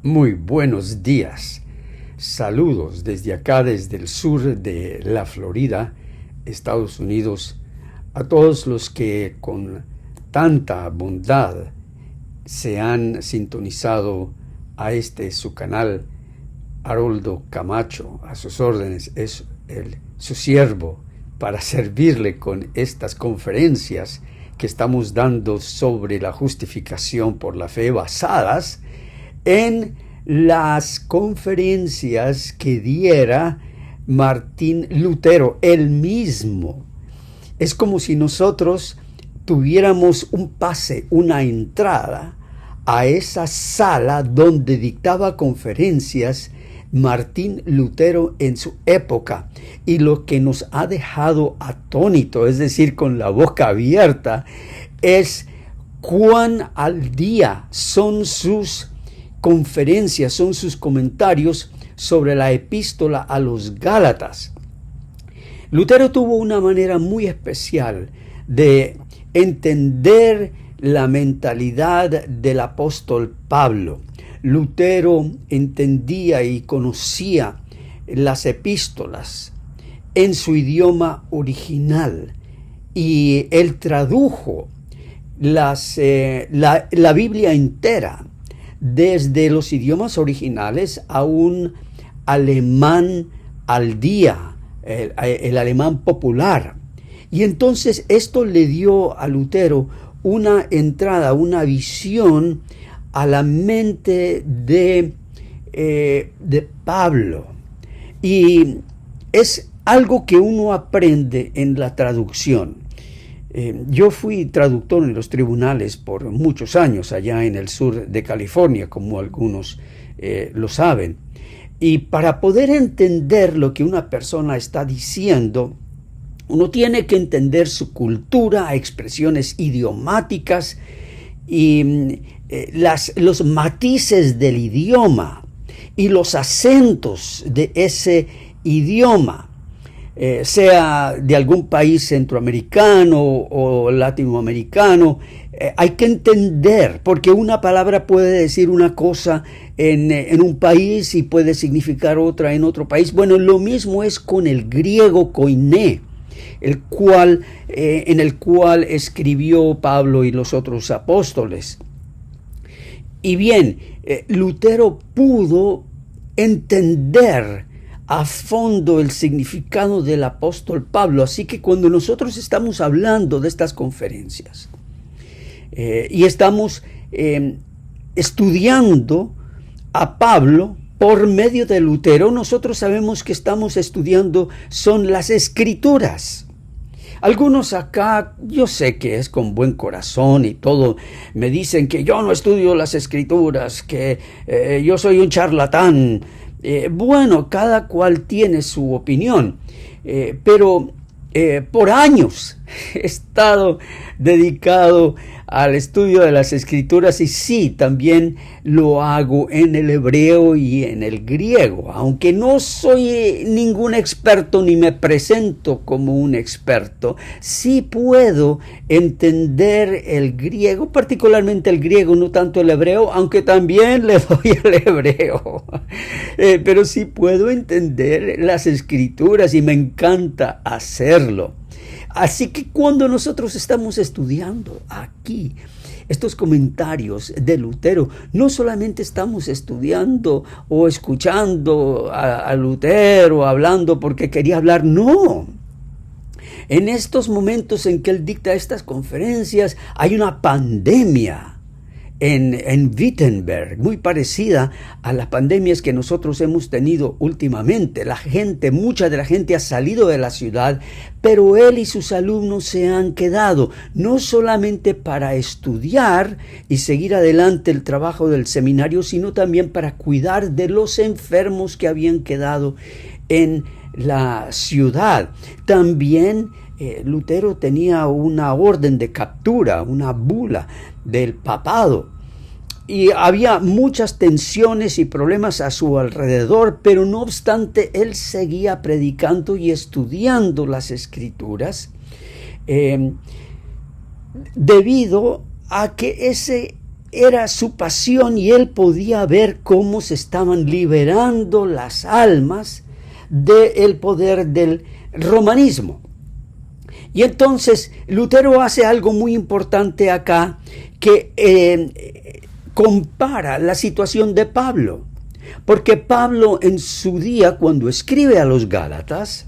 Muy buenos días. Saludos desde acá, desde el sur de la Florida, Estados Unidos, a todos los que con tanta bondad se han sintonizado a su canal. Haroldo Camacho, a sus órdenes, es su siervo para servirle con estas conferencias que estamos dando sobre la justificación por la fe, basadas en las conferencias que diera Martín Lutero, él mismo. Es como si nosotros tuviéramos un pase, una entrada a esa sala donde dictaba conferencias Martín Lutero en su época, y lo que nos ha dejado atónito, es decir, con la boca abierta, es cuán al día son sus conferencias, son sus comentarios sobre la epístola a los Gálatas. Lutero tuvo una manera muy especial de entender la mentalidad del apóstol Pablo. Lutero entendía y conocía las epístolas en su idioma original, y él tradujo la Biblia entera desde los idiomas originales a un alemán al día, el alemán popular. Y entonces esto le dio a Lutero una entrada, una visión a la mente de Pablo. Y es algo que uno aprende en la traducción. Yo fui traductor en los tribunales por muchos años allá en el sur de California, como algunos lo saben. Y para poder entender lo que una persona está diciendo, uno tiene que entender su cultura, expresiones idiomáticas y los matices del idioma y los acentos de ese idioma, sea de algún país centroamericano o latinoamericano. Hay que entender, porque una palabra puede decir una cosa en un país y puede significar otra en otro país. Bueno, lo mismo es con el griego koiné, en el cual escribió Pablo y los otros apóstoles. Y bien, Lutero pudo entender a fondo el significado del apóstol Pablo. Así que cuando nosotros estamos hablando de estas conferencias y estamos estudiando a Pablo por medio de Lutero, nosotros sabemos que estamos estudiando son las Escrituras. Algunos acá, yo sé que es con buen corazón y todo, me dicen que yo no estudio las Escrituras, que yo soy un charlatán. Bueno, cada cual tiene su opinión, pero por años he estado dedicado al estudio de las Escrituras, y sí, también lo hago en el hebreo y en el griego, aunque no soy ningún experto ni me presento como un experto. Sí puedo entender el griego, particularmente el griego, no tanto el hebreo, aunque también le doy al hebreo, pero sí puedo entender las Escrituras y me encanta hacerlo. Así que cuando nosotros estamos estudiando aquí estos comentarios de Lutero, no solamente estamos estudiando o escuchando a Lutero hablando porque quería hablar, no. En estos momentos en que él dicta estas conferencias, hay una pandemia en Wittenberg, muy parecida a las pandemias que nosotros hemos tenido últimamente. Mucha de la gente ha salido de la ciudad, pero él y sus alumnos se han quedado, no solamente para estudiar y seguir adelante el trabajo del seminario, sino también para cuidar de los enfermos que habían quedado en la ciudad. También Lutero tenía una orden de captura, una bula del papado, y había muchas tensiones y problemas a su alrededor, pero no obstante él seguía predicando y estudiando las Escrituras, debido a que ese era su pasión y él podía ver cómo se estaban liberando las almas del poder del romanismo. Y entonces Lutero hace algo muy importante acá, que compara la situación de Pablo. Porque Pablo en su día, cuando escribe a los Gálatas,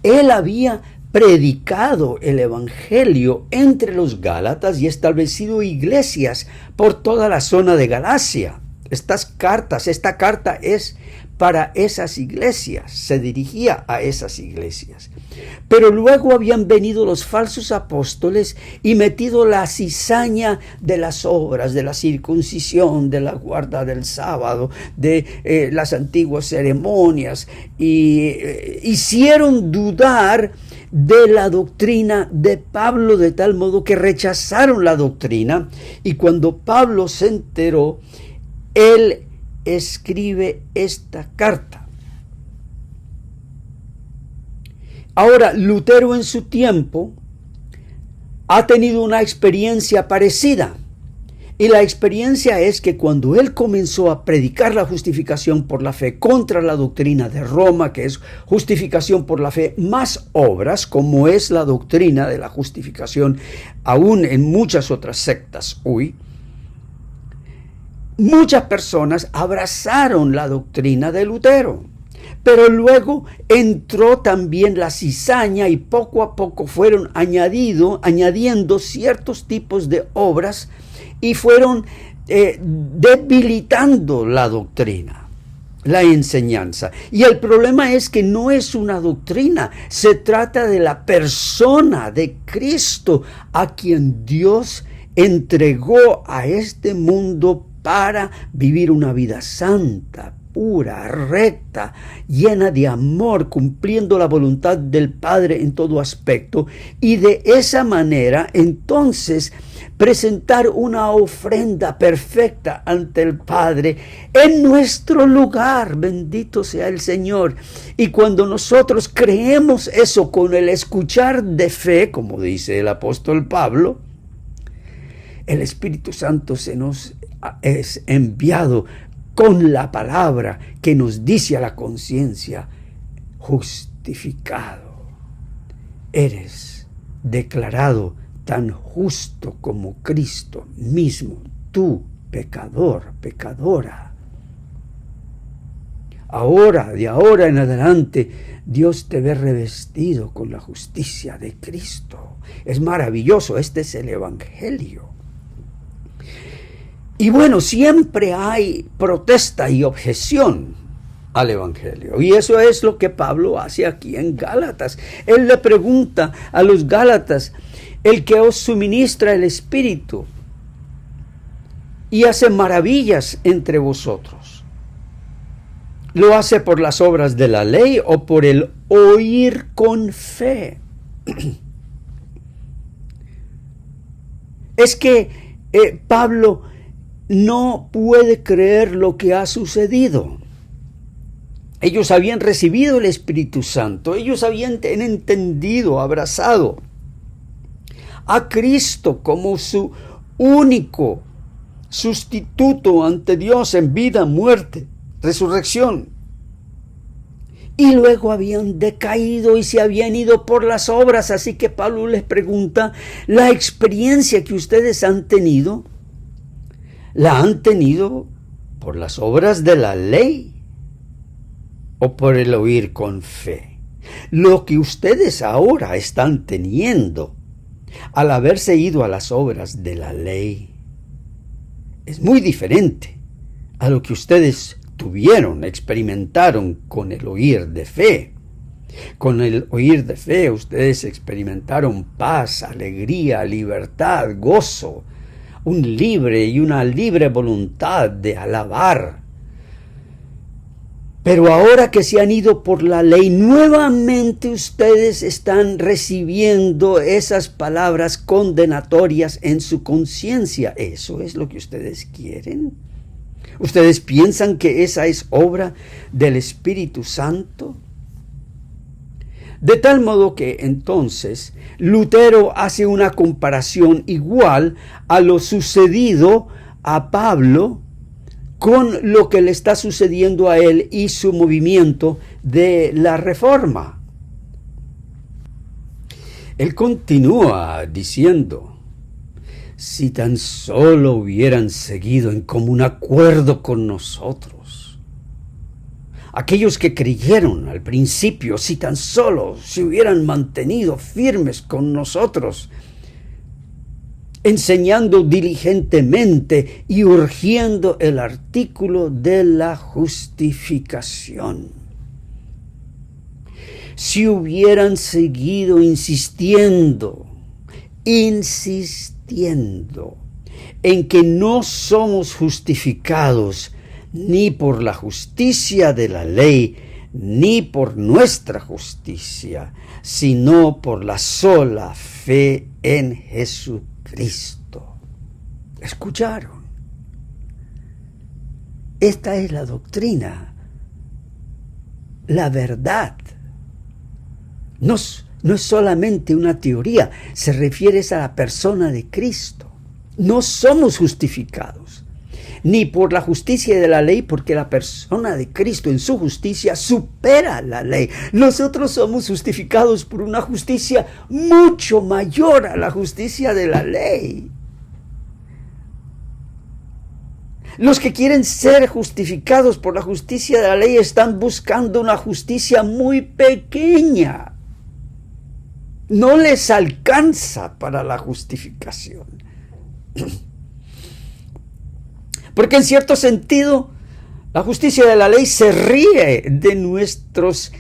él había predicado el evangelio entre los Gálatas y establecido iglesias por toda la zona de Galacia. Esta carta es para esas iglesias, se dirigía a esas iglesias. Pero luego habían venido los falsos apóstoles y metido la cizaña de las obras, de la circuncisión, de la guarda del sábado, de las antiguas ceremonias, y hicieron dudar de la doctrina de Pablo, de tal modo que rechazaron la doctrina. Y cuando Pablo se enteró, él escribe esta carta. Ahora, Lutero en su tiempo ha tenido una experiencia parecida. Y la experiencia es que cuando él comenzó a predicar la justificación por la fe contra la doctrina de Roma, que es justificación por la fe más obras, como es la doctrina de la justificación aún en muchas otras sectas hoy, muchas personas abrazaron la doctrina de Lutero. Pero luego entró también la cizaña y poco a poco fueron añadiendo ciertos tipos de obras y fueron debilitando la doctrina, la enseñanza. Y el problema es que no es una doctrina, se trata de la persona de Cristo, a quien Dios entregó a este mundo para vivir una vida santa, pura, recta, llena de amor, cumpliendo la voluntad del Padre en todo aspecto, y de esa manera entonces presentar una ofrenda perfecta ante el Padre en nuestro lugar. Bendito sea el Señor. Y cuando nosotros creemos eso con el escuchar de fe, como dice el apóstol Pablo, el Espíritu Santo se nos es enviado con la palabra que nos dice a la conciencia: justificado. Eres declarado tan justo como Cristo mismo, tú, pecador, pecadora. De ahora en adelante, Dios te ve revestido con la justicia de Cristo. Es maravilloso, este es el Evangelio. Y bueno, siempre hay protesta y objeción al Evangelio. Y eso es lo que Pablo hace aquí en Gálatas. Él le pregunta a los Gálatas: el que os suministra el Espíritu y hace maravillas entre vosotros, ¿lo hace por las obras de la ley o por el oír con fe? Es que Pablo no puede creer lo que ha sucedido. Ellos habían recibido el Espíritu Santo, ellos habían entendido, abrazado a Cristo como su único sustituto ante Dios en vida, muerte, resurrección. Y luego habían decaído y se habían ido por las obras. Así que Pablo les pregunta: ¿la experiencia que ustedes han tenido, la han tenido por las obras de la ley o por el oír con fe? Lo que ustedes ahora están teniendo al haberse ido a las obras de la ley es muy diferente a lo que ustedes experimentaron con el oír de fe. Con el oír de fe ustedes experimentaron paz, alegría, libertad, gozo, una libre voluntad de alabar. Pero ahora que se han ido por la ley, nuevamente ustedes están recibiendo esas palabras condenatorias en su conciencia. ¿Eso es lo que ustedes quieren? ¿Ustedes piensan que esa es obra del Espíritu Santo? De tal modo que entonces Lutero hace una comparación igual a lo sucedido a Pablo con lo que le está sucediendo a él y su movimiento de la Reforma. Él continúa diciendo: si tan solo hubieran seguido en común acuerdo con nosotros, aquellos que creyeron al principio, si tan solo se hubieran mantenido firmes con nosotros, enseñando diligentemente y urgiendo el artículo de la justificación. Si hubieran seguido insistiendo en que no somos justificados ni por la justicia de la ley, ni por nuestra justicia, sino por la sola fe en Jesucristo. ¿Escucharon? Esta es la doctrina, la verdad. No es solamente una teoría, se refiere a la persona de Cristo. No somos justificados ni por la justicia de la ley, porque la persona de Cristo en su justicia supera la ley. Nosotros somos justificados por una justicia mucho mayor a la justicia de la ley. Los que quieren ser justificados por la justicia de la ley están buscando una justicia muy pequeña. No les alcanza para la justificación. Porque en cierto sentido, la justicia de la ley se ríe de nuestros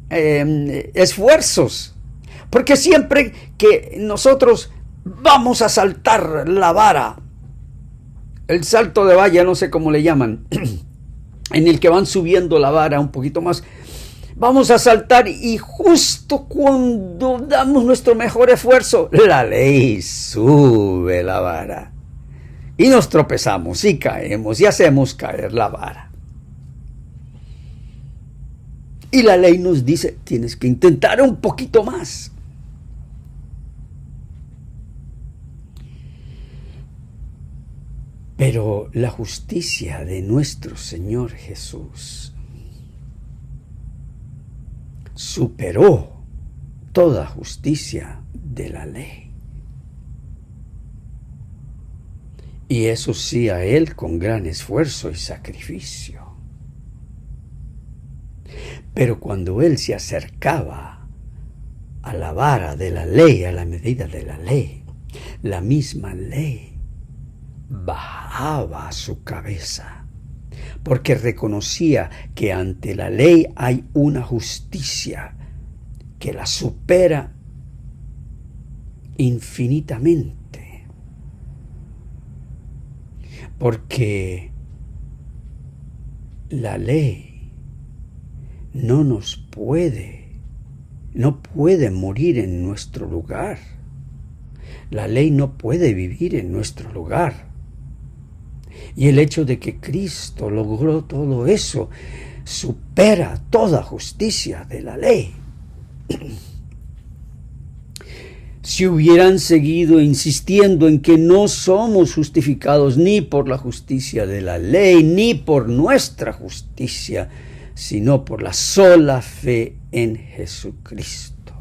esfuerzos. Porque siempre que nosotros vamos a saltar la vara, el salto de valla, no sé cómo le llaman, en el que van subiendo la vara un poquito más, vamos a saltar y justo cuando damos nuestro mejor esfuerzo, la ley sube la vara. Y nos tropezamos y caemos y hacemos caer la vara. Y la ley nos dice, tienes que intentar un poquito más. Pero la justicia de nuestro Señor Jesús superó toda justicia de la ley. Y eso sí, a Él con gran esfuerzo y sacrificio. Pero cuando Él se acercaba a la vara de la ley, a la medida de la ley, la misma ley bajaba a su cabeza, porque reconocía que ante la ley hay una justicia que la supera infinitamente. Porque la ley no puede morir en nuestro lugar. La ley no puede vivir en nuestro lugar. Y el hecho de que Cristo logró todo eso supera toda justicia de la ley. Si hubieran seguido insistiendo en que no somos justificados ni por la justicia de la ley, ni por nuestra justicia, sino por la sola fe en Jesucristo.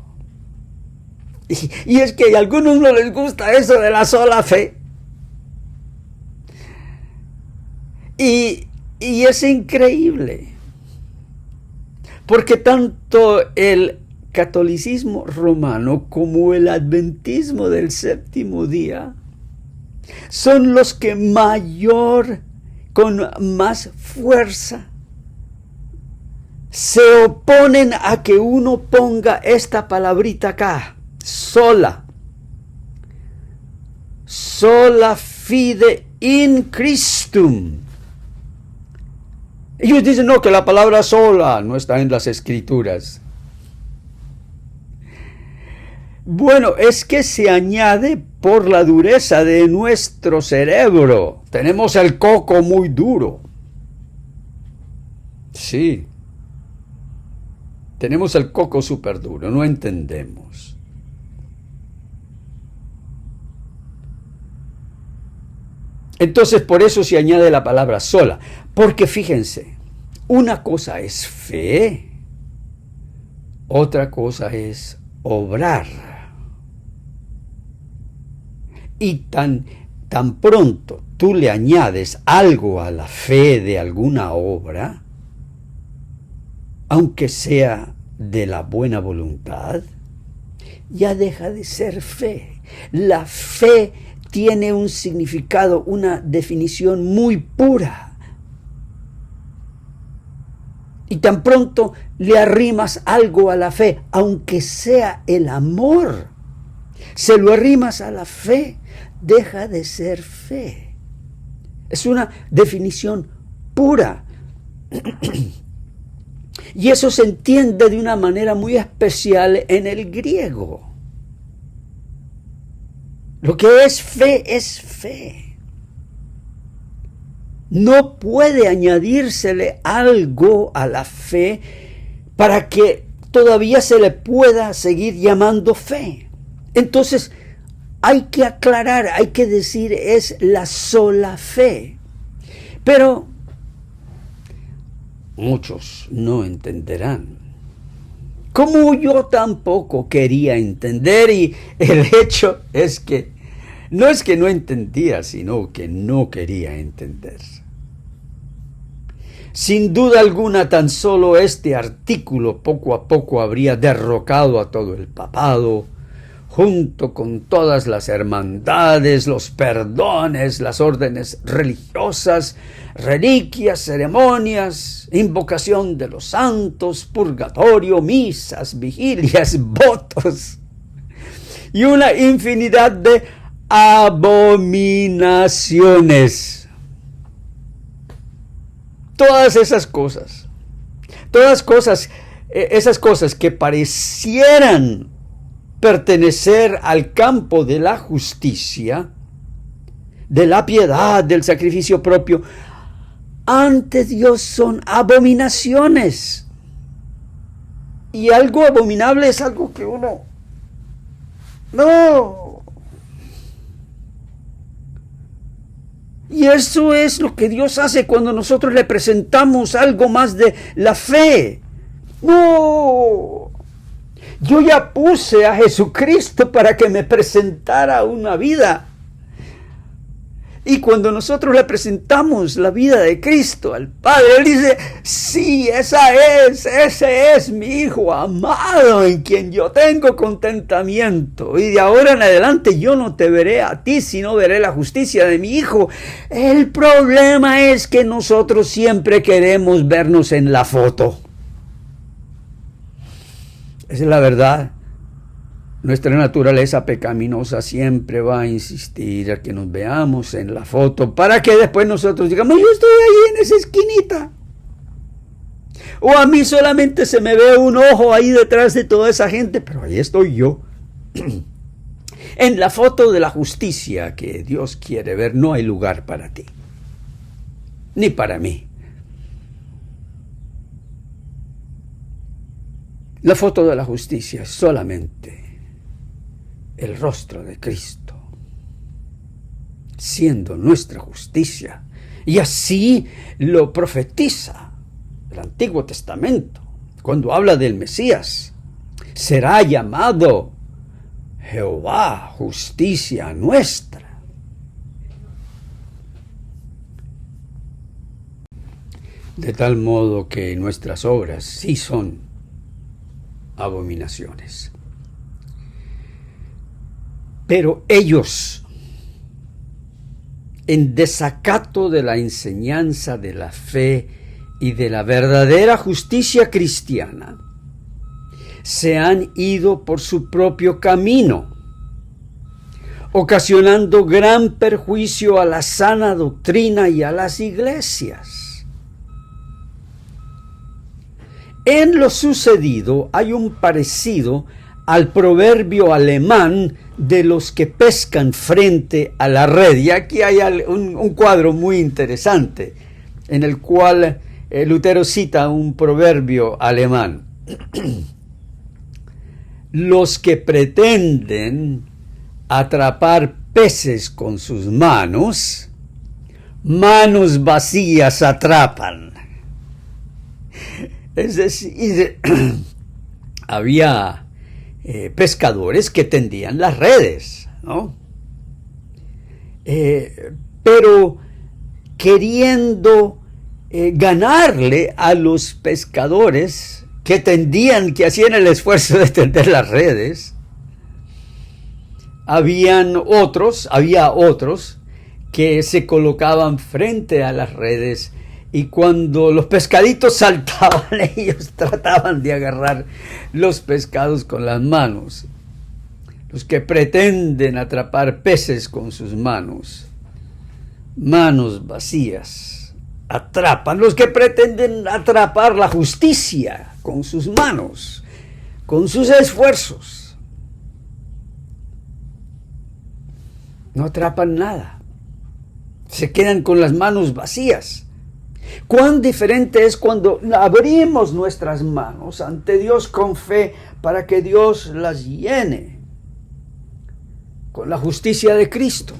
Y es que a algunos no les gusta eso de la sola fe. Y es increíble, porque tanto el catolicismo romano como el adventismo del séptimo día son los que con más fuerza se oponen a que uno ponga esta palabrita acá, sola fide in Christum. Ellos dicen no, que la palabra sola no está en las Escrituras. Bueno, es que se añade por la dureza de nuestro cerebro. Tenemos el coco muy duro. Sí. Tenemos el coco súper duro, no entendemos. Entonces, por eso se añade la palabra sola. Porque fíjense, una cosa es fe, otra cosa es obrar. Y tan pronto tú le añades algo a la fe de alguna obra, aunque sea de la buena voluntad, ya deja de ser fe. La fe tiene un significado, una definición muy pura. Y tan pronto le arrimas algo a la fe, aunque sea el amor, se lo arrimas a la fe, deja de ser fe. Es una definición pura. Y eso se entiende de una manera muy especial en el griego. Lo que es fe es fe. No puede añadírsele algo a la fe para que todavía se le pueda seguir llamando fe. Entonces, hay que aclarar, hay que decir, es la sola fe. Pero muchos no entenderán. Como yo tampoco quería entender, y el hecho es que no entendía, sino que no quería entender. Sin duda alguna, tan solo este artículo poco a poco habría derrocado a todo el papado, junto con todas las hermandades, los perdones, las órdenes religiosas, reliquias, ceremonias, invocación de los santos, purgatorio, misas, vigilias, votos y una infinidad de abominaciones. Todas esas cosas, esas cosas que parecieran pertenecer al campo de la justicia, de la piedad, del sacrificio propio, ante Dios son abominaciones. Y algo abominable es algo que uno no. Y eso es lo que Dios hace cuando nosotros le presentamos algo más de la fe. No. Yo ya puse a Jesucristo para que me presentara una vida. Y cuando nosotros le presentamos la vida de Cristo al Padre, Él dice, sí, ese es mi Hijo amado en quien yo tengo contentamiento. Y de ahora en adelante yo no te veré a ti, sino veré la justicia de mi Hijo. El problema es que nosotros siempre queremos vernos en la foto. Esa es la verdad. Nuestra naturaleza pecaminosa siempre va a insistir a que nos veamos en la foto para que después nosotros digamos, yo estoy ahí en esa esquinita. O a mí solamente se me ve un ojo ahí detrás de toda esa gente, pero ahí estoy yo. En la foto de la justicia que Dios quiere ver no hay lugar para ti, ni para mí. La foto de la justicia es solamente el rostro de Cristo, siendo nuestra justicia. Y así lo profetiza el Antiguo Testamento, cuando habla del Mesías. Será llamado Jehová, justicia nuestra. De tal modo que nuestras obras sí son abominaciones. Pero ellos, en desacato de la enseñanza de la fe y de la verdadera justicia cristiana, se han ido por su propio camino, ocasionando gran perjuicio a la sana doctrina y a las iglesias. En lo sucedido hay un parecido al proverbio alemán de los que pescan frente a la red. Y aquí hay un cuadro muy interesante en el cual Lutero cita un proverbio alemán. Los que pretenden atrapar peces con sus manos, manos vacías atrapan. Es decir, había pescadores que tendían las redes, ¿no? Pero queriendo ganarle a los pescadores que hacían el esfuerzo de tender las redes, había otros que se colocaban frente a las redes, y cuando los pescaditos saltaban, ellos trataban de agarrar los pescados con las manos. Los que pretenden atrapar peces con sus manos, manos vacías, atrapan. Los que pretenden atrapar la justicia con sus manos, con sus esfuerzos, no atrapan nada. Se quedan con las manos vacías. Cuán diferente es cuando abrimos nuestras manos ante Dios con fe para que Dios las llene con la justicia de Cristo.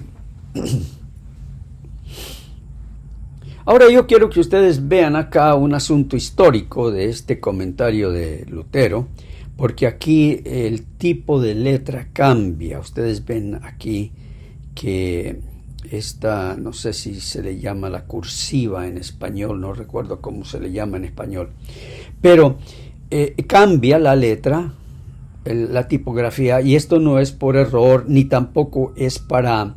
Ahora yo quiero que ustedes vean acá un asunto histórico de este comentario de Lutero, porque aquí el tipo de letra cambia. Ustedes ven aquí que esta, no sé si se le llama la cursiva en español, no recuerdo cómo se le llama en español, pero cambia la letra, la tipografía, y esto no es por error, ni tampoco es para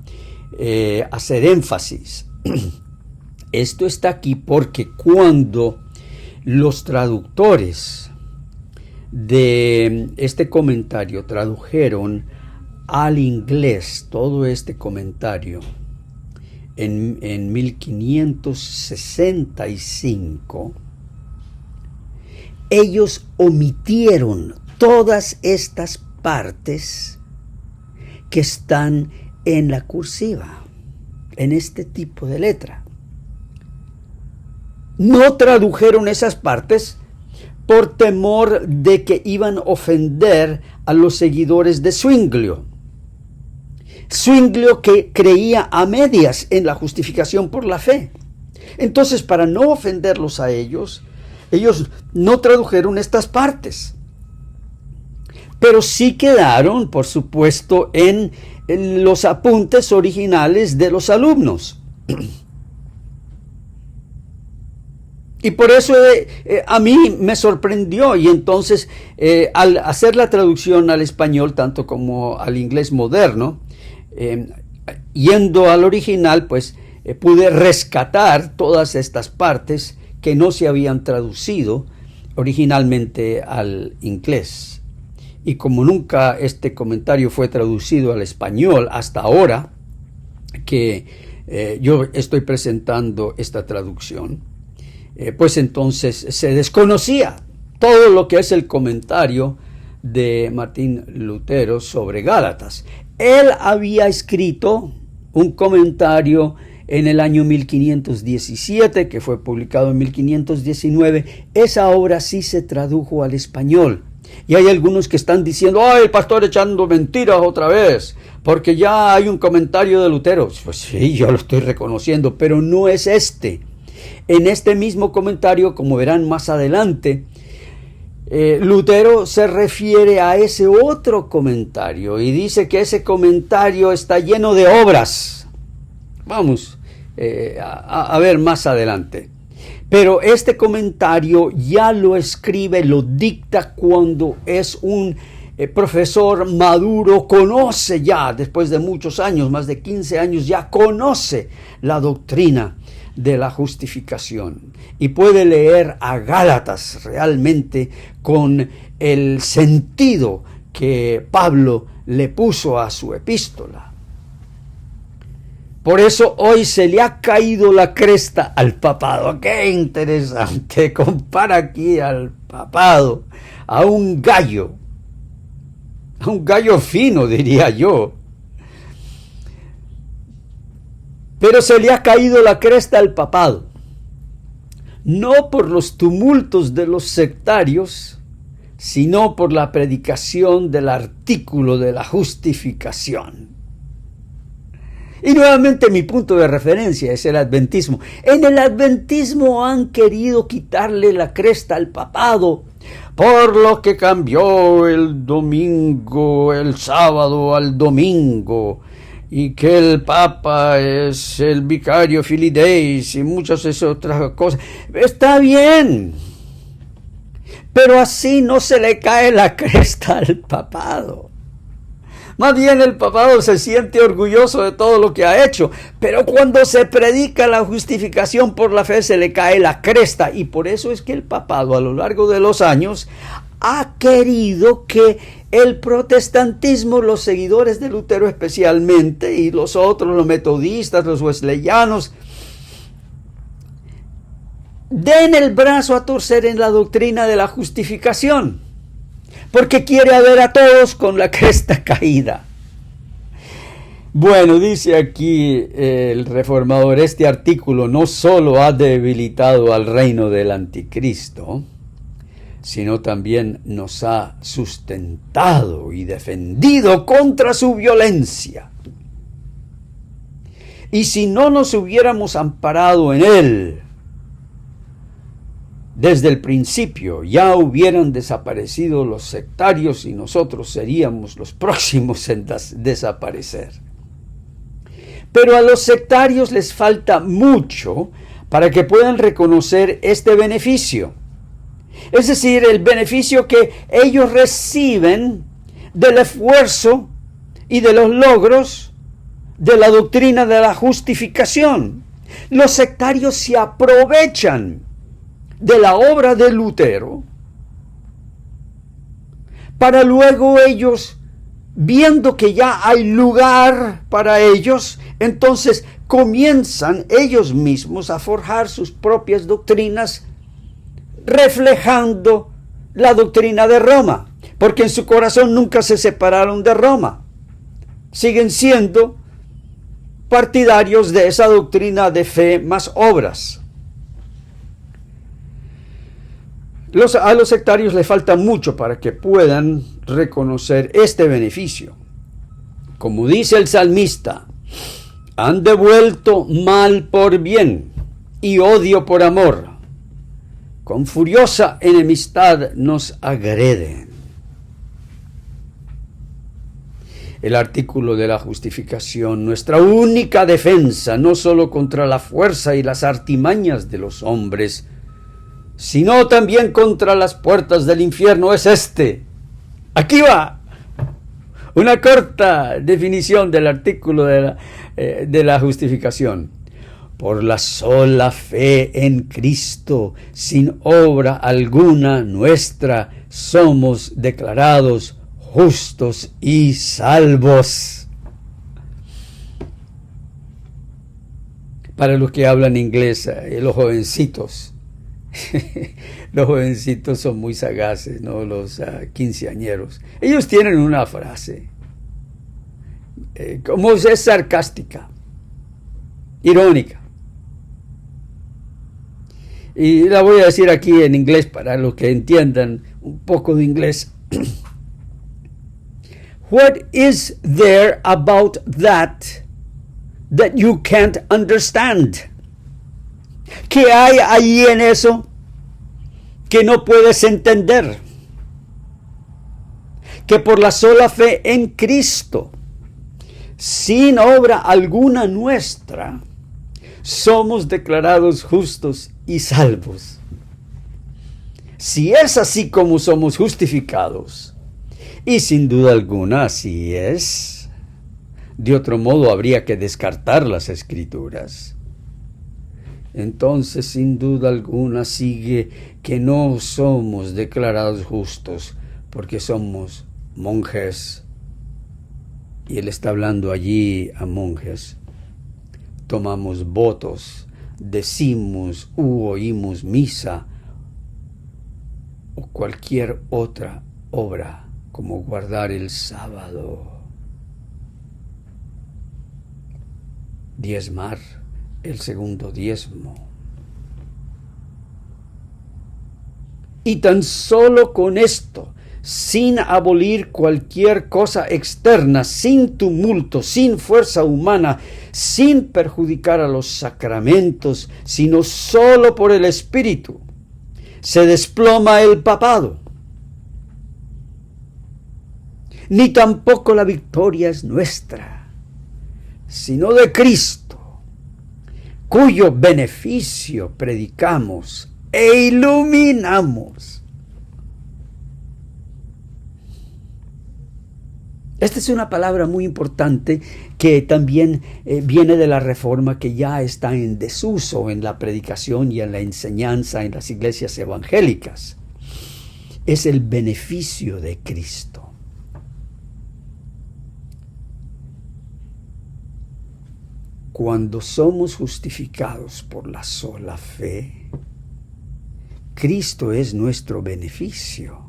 hacer énfasis. Esto está aquí porque cuando los traductores de este comentario tradujeron al inglés todo este comentario en 1565, ellos omitieron todas estas partes que están en la cursiva, en este tipo de letra. No tradujeron esas partes por temor de que iban a ofender a los seguidores de Zwinglio. Zwinglio que creía a medias en la justificación por la fe. Entonces, para no ofenderlos a ellos no tradujeron estas partes. Pero sí quedaron, por supuesto, en los apuntes originales de los alumnos. Y por eso a mí me sorprendió, y entonces al hacer la traducción al español, tanto como al inglés moderno, yendo al original, pues pude rescatar todas estas partes que no se habían traducido originalmente al inglés. Y como nunca este comentario fue traducido al español hasta ahora, que yo estoy presentando esta traducción, pues entonces se desconocía todo lo que es el comentario de Martín Lutero sobre Gálatas. Él había escrito un comentario en el año 1517, que fue publicado en 1519. Esa obra sí se tradujo al español. Y hay algunos que están diciendo, ¡ay, el pastor echando mentiras otra vez! Porque ya hay un comentario de Lutero. Pues sí, yo lo estoy reconociendo, pero no es este. En este mismo comentario, como verán más adelante, Lutero se refiere a ese otro comentario y dice que ese comentario está lleno de obras. Vamos a ver más adelante. Pero este comentario ya lo escribe, lo dicta cuando es un profesor maduro, conoce ya, después de muchos años, más de 15 años, ya conoce la doctrina de la justificación y puede leer a Gálatas realmente con el sentido que Pablo le puso a su epístola. Por eso hoy se le ha caído la cresta al papado. ¡Qué interesante! Compara aquí al papado a un gallo fino, diría yo. Pero se le ha caído la cresta al papado, no por los tumultos de los sectarios, sino por la predicación del artículo de la justificación. Y nuevamente mi punto de referencia es el adventismo. En el adventismo han querido quitarle la cresta al papado, por lo que cambió el domingo, el sábado al domingo, y que el Papa es el vicario Filii Deis y muchas de esas otras cosas. Está bien, pero así no se le cae la cresta al papado. Más bien el papado se siente orgulloso de todo lo que ha hecho, pero cuando se predica la justificación por la fe se le cae la cresta, y por eso es que el papado a lo largo de los años ha querido que el protestantismo, los seguidores de Lutero especialmente, y los otros, los metodistas, los wesleyanos, den el brazo a torcer en la doctrina de la justificación, porque quiere ver a todos con la cresta caída. Bueno, dice aquí el reformador, este artículo no solo ha debilitado al reino del anticristo, sino también nos ha sustentado y defendido contra su violencia. Y si no nos hubiéramos amparado en él desde el principio, ya hubieran desaparecido los sectarios y nosotros seríamos los próximos en desaparecer. Pero a los sectarios les falta mucho para que puedan reconocer este beneficio. Es decir, el beneficio que ellos reciben del esfuerzo y de los logros de la doctrina de la justificación. Los sectarios se aprovechan de la obra de Lutero para luego ellos, viendo que ya hay lugar para ellos, entonces comienzan ellos mismos a forjar sus propias doctrinas reflejando la doctrina de Roma, porque en su corazón nunca se separaron de Roma. Siguen siendo partidarios de esa doctrina de fe más obras. A los sectarios les falta mucho para que puedan reconocer este beneficio. Como dice el salmista, han devuelto mal por bien y odio por amor. Con furiosa enemistad nos agreden. El artículo de la justificación, nuestra única defensa, no solo contra la fuerza y las artimañas de los hombres, sino también contra las puertas del infierno, es este. Aquí va una corta definición del artículo de la justificación. Por la sola fe en Cristo, sin obra alguna nuestra, somos declarados justos y salvos. Para los que hablan inglés, los jovencitos, los jovencitos son muy sagaces, ¿no? Los quinceañeros. Ellos tienen una frase, como es sarcástica, irónica. Y la voy a decir aquí en inglés para los que entiendan un poco de inglés. What is there about that you can't understand? ¿Qué hay ahí en eso que no puedes entender? Que por la sola fe en Cristo, sin obra alguna nuestra, somos declarados justos y salvos. Si es así como somos justificados, y sin duda alguna así es, de otro modo habría que descartar las Escrituras. Entonces, sin duda alguna, sigue que no somos declarados justos porque somos monjes. Y él está hablando allí a monjes. Tomamos votos, decimos u oímos misa o cualquier otra obra, como guardar el sábado, diezmar el segundo diezmo. Y tan solo con esto sin abolir cualquier cosa externa, sin tumulto, sin fuerza humana, sin perjudicar a los sacramentos, sino solo por el Espíritu, se desploma el papado. Ni tampoco la victoria es nuestra, sino de Cristo, cuyo beneficio predicamos e iluminamos. Esta es una palabra muy importante que también viene de la Reforma, que ya está en desuso en la predicación y en la enseñanza en las iglesias evangélicas. Es el beneficio de Cristo. Cuando somos justificados por la sola fe, Cristo es nuestro beneficio.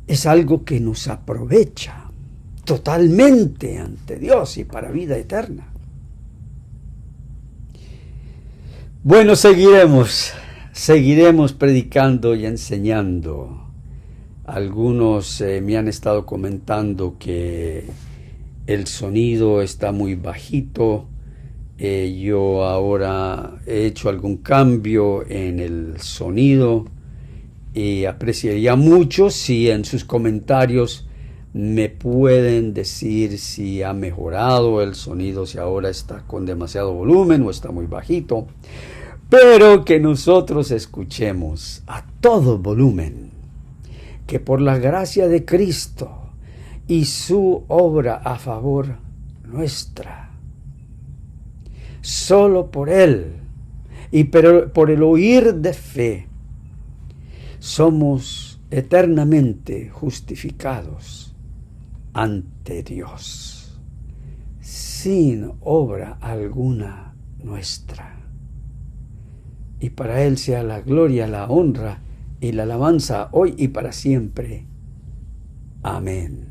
Es algo que nos aprovecha totalmente ante Dios y para vida eterna. Bueno, seguiremos predicando y enseñando. Algunos me han estado comentando que el sonido está muy bajito. Yo ahora he hecho algún cambio en el sonido. Y apreciaría mucho si en sus comentarios me pueden decir si ha mejorado el sonido, si ahora está con demasiado volumen o está muy bajito. Pero que nosotros escuchemos a todo volumen que por la gracia de Cristo y su obra a favor nuestra, solo por Él y por el oír de fe, somos eternamente justificados ante Dios, sin obra alguna nuestra. Y para Él sea la gloria, la honra y la alabanza hoy y para siempre. Amén.